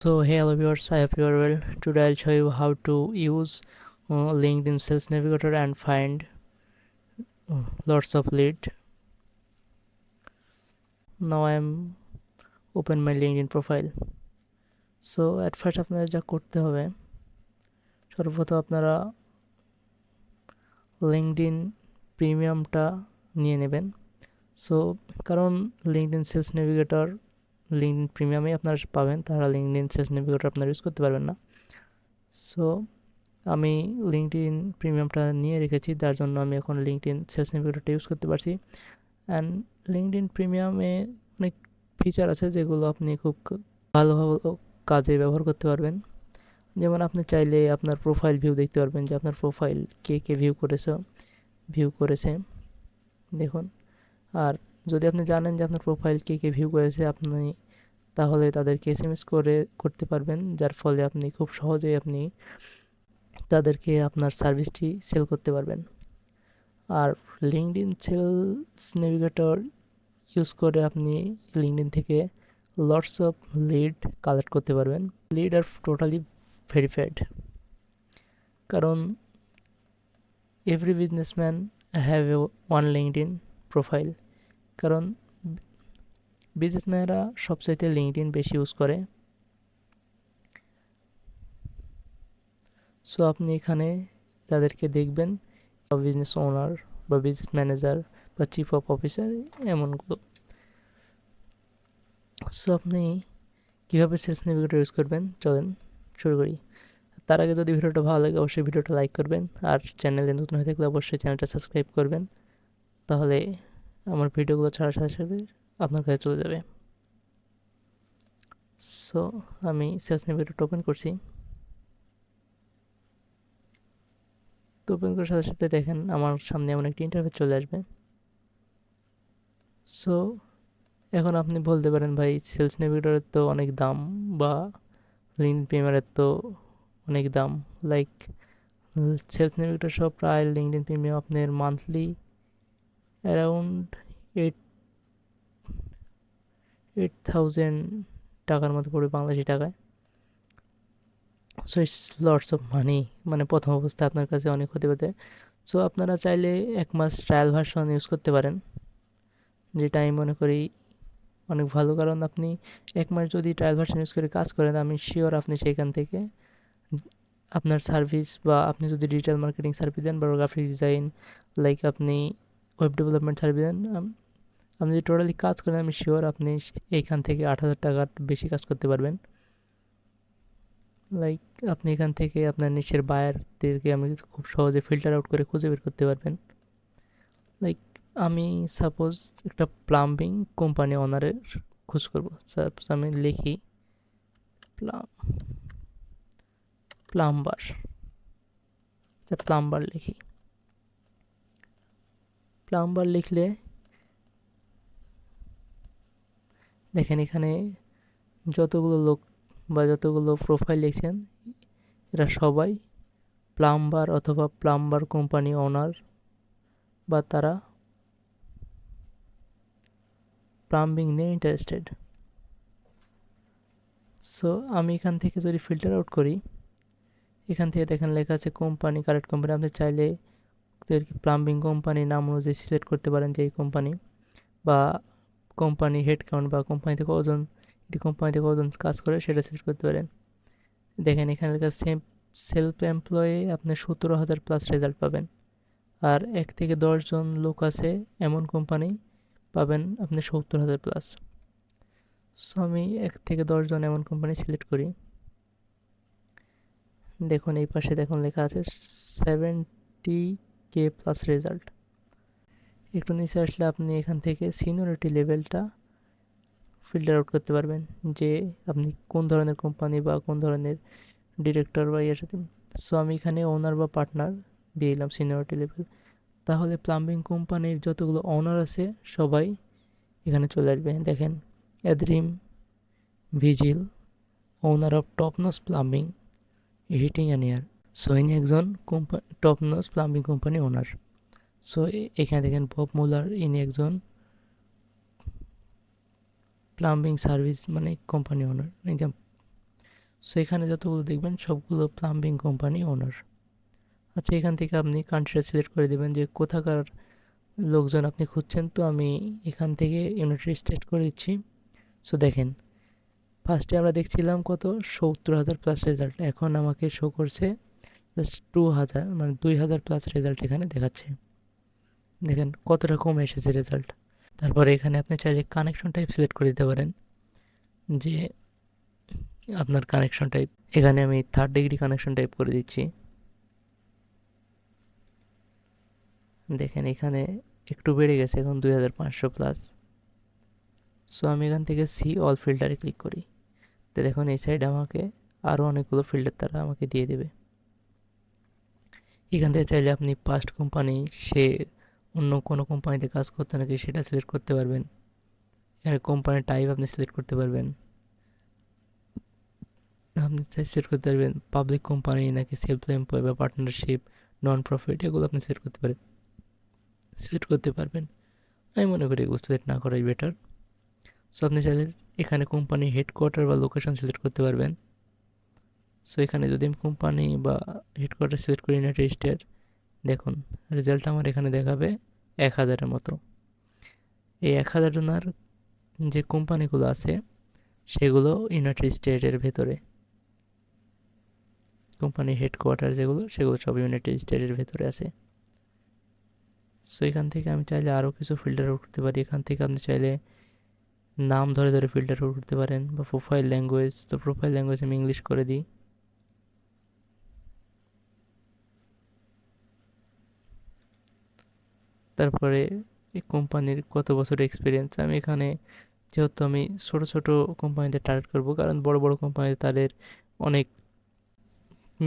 So hey hello viewers, I hope you are well. Today I'll show you how to use LinkedIn Sales Navigator and find lots of lead. Now I'm open my LinkedIn profile. So at first আপনারা যা করতে হবে সর্বপ্রথম আপনারা LinkedIn প্রিমিয়ামটা নিয়ে নেবেন। So কারণ LinkedIn Sales Navigator LinkedIn প্রিমিয়ামে আপনারা পাবেন, তারা LinkedIn Sales Navigator আপনারা ইউজ করতে পারবেন না। সো আমি লিঙ্কডইন প্রিমিয়ামটা নিয়ে রেখেছি, তার জন্য আমি এখন লিঙ্কডইন সেলস নেভিগেটরটা ইউজ করতে পারছি। অ্যান্ড লিঙ্কডইন প্রিমিয়ামে অনেক ফিচার আছে যেগুলো আপনি খুব ভালোভাবে কাজে ব্যবহার করতে পারবেন। যেমন আপনি চাইলে আপনার প্রোফাইল ভিউ দেখতে পারবেন যে আপনার প্রোফাইল কে কে ভিউ করেছে দেখুন। আর যদি আপনি জানেন যে আপনার প্রোফাইল কে কে ভিউ করেছে আপনি তাহলে তাদেরকে এসএমএস করতে পারবেন, যার ফলে আপনি খুব সহজেই আপনি তাদেরকে আপনার সার্ভিসটি সেল করতে পারবেন। আর লিঙ্কডইন সেলস নেভিগেটর ইউজ করে আপনি লিঙ্কডইন থেকে লটস অফ লিড কালেক্ট করতে পারবেন। লিড আর টোটালি ভেরিফাইড, কারণ every businessman have a one LinkedIn profile, কারণ বিজনেসম্যানরা সবচাইতে লিঙ্কডইন বেশি ইউজ করে। সো আপনি এখানে যাদেরকে দেখবেন বিজনেস ওনার বা বিজনেস ম্যানেজার বা চিফ অফ অফিসার এমনগুলো। সো আপনি কীভাবে সেলস নেভিগেটর ইউজ করবেন চলেন শুরু করি। তার আগে যদি ভিডিওটা ভালো লাগে অবশ্যই ভিডিওটা লাইক করবেন, আর চ্যানেলে নতুন হয়ে থাকলে অবশ্যই চ্যানেলটা সাবস্ক্রাইব করবেন, তাহলে আমার ভিডিওগুলো ছাড়ার সাথে সাথে আপনার কাছে চলে যাবে। সো আমি সেলস নেভিগেটরটা ওপেন করছি। তো ওপেন করার সাথে সাথে দেখেন আমার সামনে এমন একটি ইন্টারফেস চলে আসবে। সো এখন আপনি বলতে পারেন ভাই সেলস নেভিগেটরের তো অনেক দাম, বা লিঙ্কডইন প্রিমিয়ামের তো অনেক দাম। লাইক সেলস নেভিগেটর সব প্রায় লিঙ্কডইন প্রিমিয়াম আপনার মান্থলি অ্যারাউন্ড 8,000 টাকার মতো পড়বে বাংলাদেশি টাকায়। So it's lots of money, মানে প্রথম অবস্থায় আপনার কাছে অনেক হতে পারে। সো আপনারা চাইলে 1 মাস ট্রায়াল ভার্সন ইউজ করতে পারেন, যেটা আমি মনে করি অনেক ভালো। কারণ আপনি 1 মাস যদি ট্রায়াল ভার্সন ইউজ করে কাজ করেন আমি শিওর আপনি সেখান থেকে আপনার সার্ভিস, বা আপনি যদি ডিজিটাল মার্কেটিং সার্ভিস দেন বা গ্রাফিক ডিজাইন, লাইক আপনি ওয়েব ডেভেলপমেন্ট সার্ভিস দেন, আপনি যদি টোটালি কাজ করেন আমি শিওর আপনি এইখান থেকে 8,000 টাকার বেশি কাজ করতে পারবেন। লাইক আপনি এখান থেকে আপনার নিচের বায়ারদেরকে আমি খুব সহজে ফিল্টার আউট করে খুঁজে বের করতে পারবেন। লাইক আমি সাপোজ একটা প্লাম্বিং কোম্পানি ওনারের খোঁজ করবো। সাপোজ আমি লিখি প্লাম্বার লিখলে দেখেন এখানে যতগুলো লোক বা যতগুলো প্রোফাইল লিখছেন এরা সবাই প্লাম্বার অথবা প্লাম্বার কোম্পানি ওনার, বা তারা প্লাম্বিং নিয়ে ইন্টারেস্টেড। সো আমি এখান থেকে যদি ফিল্টার আউট করি, এখান থেকে দেখেন লেখা আছে কোম্পানি, কারেক্ট কোম্পানি। আপনি চাইলে প্লাম্বিং কোম্পানির নাম অনুযায়ী সিলেক্ট করতে পারেন যে এই কোম্পানি, বা কোম্পানি হেড কাউন্ট বা কোম্পানিতে কজন কাজ করে সেটা সিলেক্ট করতে পারেন। দেখেন এখানে লেখা সেলফ এমপ্লয়ে আপনি 17,000 প্লাস রেজাল্ট পাবেন। আর 1 থেকে 10 জন লোক আছে এমন কোম্পানি পাবেন আপনি 70,000 প্লাস। সো আমি 1 থেকে 10 জন এমন কোম্পানি সিলেক্ট করি। দেখুন এই পাশে দেখুন লেখা আছে 70K প্লাস রেজাল্ট। একটু নিচে আসলে আপনি এখান থেকে সিনিয়রিটি লেভেলটা ফিল্টার আউট করতে পারবেন, যে আপনি কোন ধরনের কোম্পানি বা কোন ধরনের ডিরেক্টর বা ইয়ের সাথে। সো আমি এখানে ওনার বা পার্টনার দিয়ে দিলাম সিনিয়রিটি লেভেল। তাহলে প্লাম্বিং কোম্পানির যতগুলো ওনার আছে সবাই এখানে চলে আসবে। দেখেন অ্যাদ্রিম ভিজিল, ওনার অফ টপনস plumbing heating and air. So ইনি একজন টপনস প্লাম্বিং কোম্পানি ওনার। সো এখানে দেখেন বব মুলার, ইনি একজন প্লাম্বিং সার্ভিস মানে কোম্পানি ওনার। সো এখানে যতগুলো দেখবেন সবগুলো প্লাম্বিং কোম্পানি ওনার। আচ্ছা, এখান থেকে আপনি কান্ট্রিটা সিলেক্ট করে দেবেন যে কোথাকার লোকজন আপনি খুঁজছেন। তো আমি এখান থেকে ইউনাইটেড স্টেট করে দিচ্ছি। সো দেখেন, ফার্স্টে আমরা দেখছিলাম কত 70,000 প্লাস রেজাল্ট, এখন আমাকে শো করছে জাস্ট 2,000, মানে 2,000 প্লাস রেজাল্ট এখানে দেখাচ্ছে। দেখেন কতটা কমে এসেছে রেজাল্ট। তারপরে এখানে আপনি চাইলে কানেকশন টাইপ সিলেক্ট করে দিতে পারেন, যে আপনার কানেকশন টাইপ। এখানে আমি 3rd ডিগ্রি কানেকশন টাইপ করে দিচ্ছি। দেখেন এখানে একটু বেড়ে গেছে, এখন 2,500 প্লাস। সো আমি এখান থেকে সি অল ফিল্টারে ক্লিক করি। তো দেখুন এই সাইডে আমাকে আরও অনেকগুলো ফিল্টার তারা আমাকে দিয়ে দেবে। এখান থেকে চাইলে আপনি পাস্ট কোম্পানি, সে অন্য কোনো কোম্পানিতে কাজ করতে নাকি সেটা সিলেক্ট করতে পারবেন। এখানে কোম্পানির টাইপ আপনি সিলেক্ট করতে পারবেন। আপনি সিলেক্ট করতে পারবেন পাবলিক কোম্পানি নাকি সেলফ এমপ্লয় বা পার্টনারশিপ, নন প্রফিট, এগুলো আপনি সিলেক্ট করতে পারবেন। আমি মনে করি এগুলো সিলেক্ট না করাই বেটার। সো আপনি চাইলে এখানে কোম্পানি হেডকোয়ার্টার বা লোকেশন সিলেক্ট করতে পারবেন। সো এখানে যদি আমি কোম্পানি বা হেডকোয়ার্টার সিলেক্ট করি ইউনাইটেড স্টেট, দেখুন রেজাল্ট আমার এখানে দেখাবে 1,000-এর মতো। এই 1,000 জনার যে কোম্পানিগুলো আছে সেগুলো ইউনাইটেড স্টেটের ভেতরে, কোম্পানি হেডকোয়ার্টার যেগুলো সেগুলো সব ইউনাইটেড স্টেটের ভেতরে আছে। সো এখান থেকে আমি চাইলে আরও কিছু ফিল্টার করতে পারি। এখান থেকে আপনি চাইলে নাম ধরে ধরে ফিল্টার করতে পারেন, বা প্রোফাইল ল্যাঙ্গুয়েজ। তো প্রোফাইল ল্যাঙ্গুয়েজ আমি ইংলিশ করে দিই। তারপরে এই কোম্পানির কত বছর এক্সপিরিয়েন্স, আমি এখানে যেহেতু আমি ছোটো ছোটো কোম্পানিতে টার্গেট করবো, কারণ বড় বড় কোম্পানিতে তাদের অনেক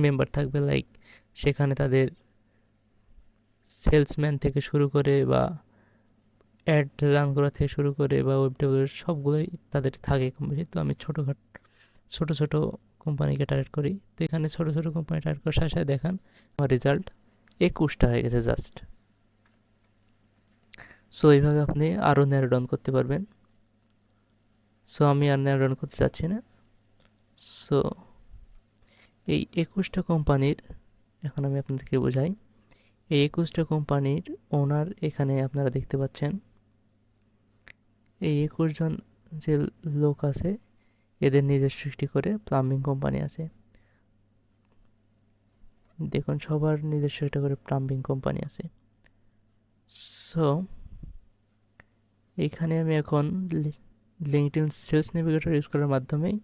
মেম্বার থাকবে, লাইক সেখানে তাদের সেলসম্যান থেকে শুরু করে বা অ্যাড রান করা থেকে শুরু করে বা ওয়েব ডেভেলপার সবগুলোই তাদের থাকে কম বেশি। তো আমি ছোটো ছোটো কোম্পানিকে টার্গেট করি। তো এখানে ছোটো ছোটো কোম্পানি টার্গেট করার সাথে সাথে দেখান আমার রেজাল্ট 21টা হয়ে গেছে জাস্ট। সো এইভাবে আপনি আরও ন্যারো ডাউন করতে পারবেন। সো আমি আর ন্যারো ডাউন করতে চাচ্ছি না। সো এই 21টা কোম্পানির, এখন আমি আপনাদেরকে বোঝাই। এই 21টা কোম্পানির ওনার এখানে আপনারা দেখতে পাচ্ছেন। এই 21 জন যে লোক আছে এদের নিজের সৃষ্টি করে প্লাম্বিং কোম্পানি আছে। দেখুন সবার নিজস্ব একটা করে প্লাম্বিং কোম্পানি আছে। সো এইখানে আমি এখন লিঙ্কডইন সেলস নেভিগেটর ইউজ করার মাধ্যমেই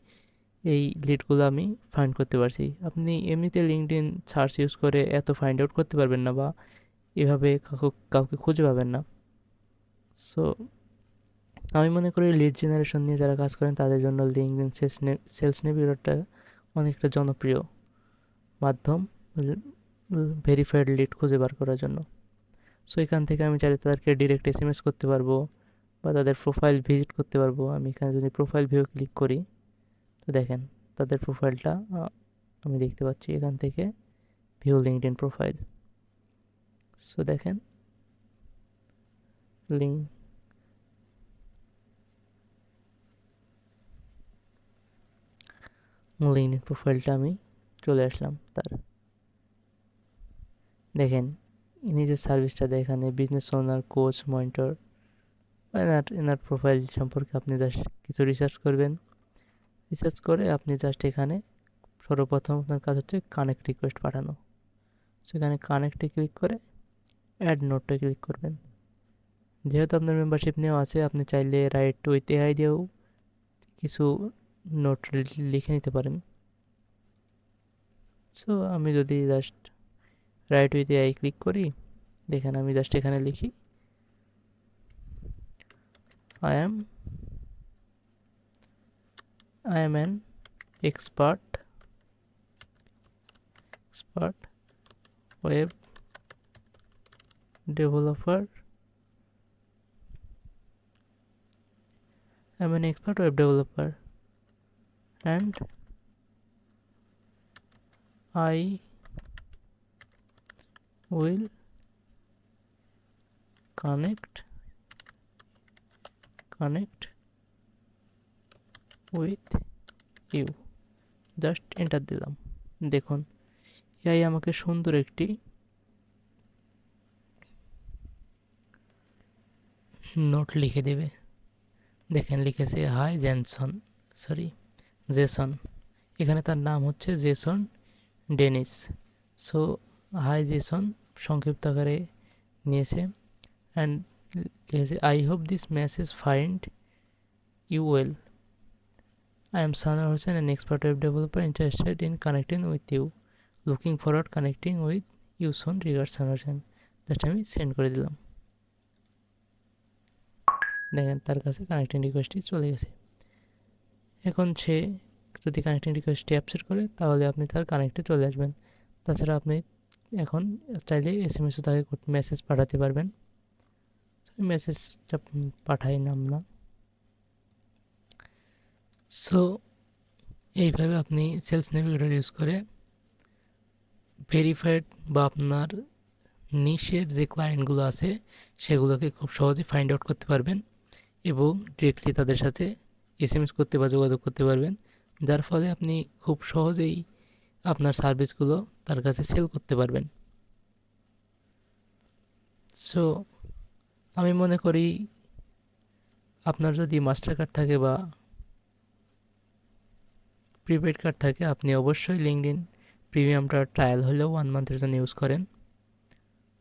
এই লিডগুলো আমি ফাইন্ড করতে পারছি। আপনি এমনিতে লিঙ্কডইন সার্চ ইউজ করে এত ফাইন্ড আউট করতে পারবেন না, বা এভাবে কাউকে খুঁজে পাবেন না। সো আমি মনে করি লিড জেনারেশন নিয়ে যারা কাজ করেন তাদের জন্য লিঙ্কডইন সেলস নেভিগেটরটা অনেকটা জনপ্রিয় মাধ্যম ভেরিফাইড লিড খুঁজে বার করার জন্য। সো এখান থেকে আমি চাইলে তাদেরকে ডিরেক্ট এসএমএস করতে পারবো বা তাদের প্রোফাইল ভিজিট করতে পারবো। আমি এখানে যদি প্রোফাইল ভিউ ক্লিক করি, তো দেখেন তাদের প্রোফাইলটা আমি দেখতে পাচ্ছি এখান থেকে, ভিউ লিঙ্কডইন প্রোফাইল। সো দেখেন লিঙ্কডইন প্রোফাইলটা আমি চলে আসলাম তার। দেখেন ইনি যে সার্ভিসটা দেয় এখানে, বিজনেস ওনার, কোচ, মনিটর, এনার প্রোফাইল সম্পর্কে আপনি জাস্ট কিছু রিসার্চ করবেন। রিসার্চ করে আপনি জাস্ট এখানে সর্বপ্রথম আপনার কাজ হচ্ছে কানেক্ট রিকোয়েস্ট পাঠানো। সেখানে কানেক্টে ক্লিক করে অ্যাড নোটটা ক্লিক করবেন। যেহেতু আপনার মেম্বারশিপ নেওয়া আছে, আপনি চাইলে রাইট উইথ এআই দিয়েও কিছু নোট লিখে নিতে পারেন। সো আমি যদি just right with AI click করি, দেখেন আমি জাস্ট এখানে লিখি I am an expert web developer, I'm an expert web developer and I will connect with you just enter দিলাম। দেখুন এআই আমাকে সুন্দর একটি নোট লিখে দেবে। দেখেন লিখেছে হাই জেসন। এখানে তার নাম হচ্ছে Jason Dennis. So hi Jason সংক্ষিপ্ত আকারে নিয়েছে অ্যান্ড লিখেছে I hope this message find you well. I am Sanar Hussain, an expert web developer interested in connecting with you. Looking forward connecting with you soon. Regards Sanar Hussain. Just আমি send করে দিলাম। দেখেন তার কাছে connecting রিকোয়েস্টটি চলে গেছে। এখন সে যদি কানেক্টিং রিকোয়েস্টটি অ্যাকসেপ্ট করে তাহলে আপনি তার কানেক্টে চলে আসবেন। তাছাড়া আপনি এখন চাইলে এসএমএসও তাকে মেসেজ পাঠাতে পারবেন। মেসেজটা পাঠাই নাম না। সো এইভাবে আপনি সেলস নেভিগেটর ইউজ করে ভেরিফাইড বা আপনার নিশের যে ক্লায়েন্টগুলো আছে সেগুলোকে খুব সহজে ফাইন্ড আউট করতে পারবেন এবং ডিরেক্টলি তাদের সাথে এসএমএস করতে বা যোগাযোগ করতে পারবেন, যার ফলে আপনি খুব সহজেই আপনার সার্ভিসগুলো তার কাছে সেল করতে পারবেন। সো আমি মনে করি আপনার যদি মাস্টার কার্ড থাকে বা প্রিপেড কার্ড থাকে আপনি অবশ্যই লিঙ্কডইন প্রিমিয়ামটা ট্রায়াল হলেও 1 মান্থের জন্য ইউজ করেন।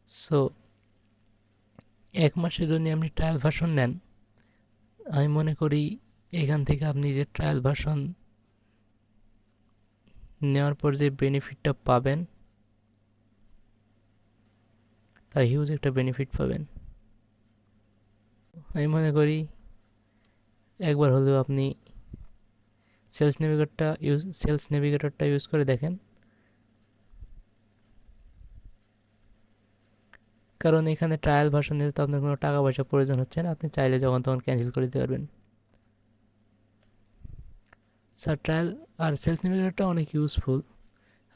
সো 1 মাসের জন্য আপনি ট্রায়াল ভার্সন নেন। আমি মনে করি এখান থেকে আপনি যে ট্রায়াল ভার্সন নেওয়ার পর যে বেনিফিটটা পাবেন তা হিউজ একটা বেনিফিট পাবেন। আমি মনে করি একবার হলেও আপনি সেলস নেভিগেটরটা ইউজ করে দেখেন, কারণ এখানে ট্রায়াল ভার্সন নিতে তো আপনার কোনো টাকা পয়সা প্রয়োজন হচ্ছে না, আপনি চাইলে যখন তখন ক্যান্সেল করে দিতে পারবেন। স্যার ট্রায়াল আর সেলস নেভিগেটরটা অনেক ইউজফুল।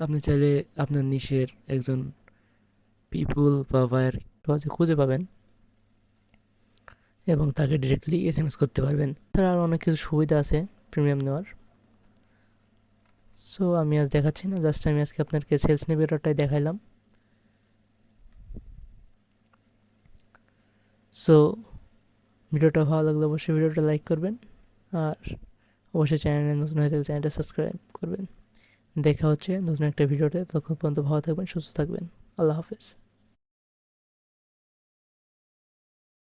আপনি চাইলে আপনার নিশের একজন পিপুল বা বায়ার খুঁজে পাবেন এবং তাকে ডিরেক্টলি এসএমএস করতে পারবেন। তার আর অনেক কিছু সুবিধা আছে প্রিমিয়াম নেওয়ার। সো আমি আজ দেখাচ্ছি না, জাস্ট আমি আজকে আপনাকে সেলস নেভিগেটরটাই দেখাইলাম। সো ভিডিওটা ভালো লাগলে অবশ্যই ভিডিওটা লাইক করবেন আর অবশ্যই চ্যানেলে নতুন হয়ে থাকলে চ্যানেলটা সাবস্ক্রাইব করবেন। দেখা হচ্ছে নতুন একটা ভিডিওতে, ততক্ষণ পর্যন্ত ভালো থাকবেন, সুস্থ থাকবেন। আল্লাহ হাফেজ।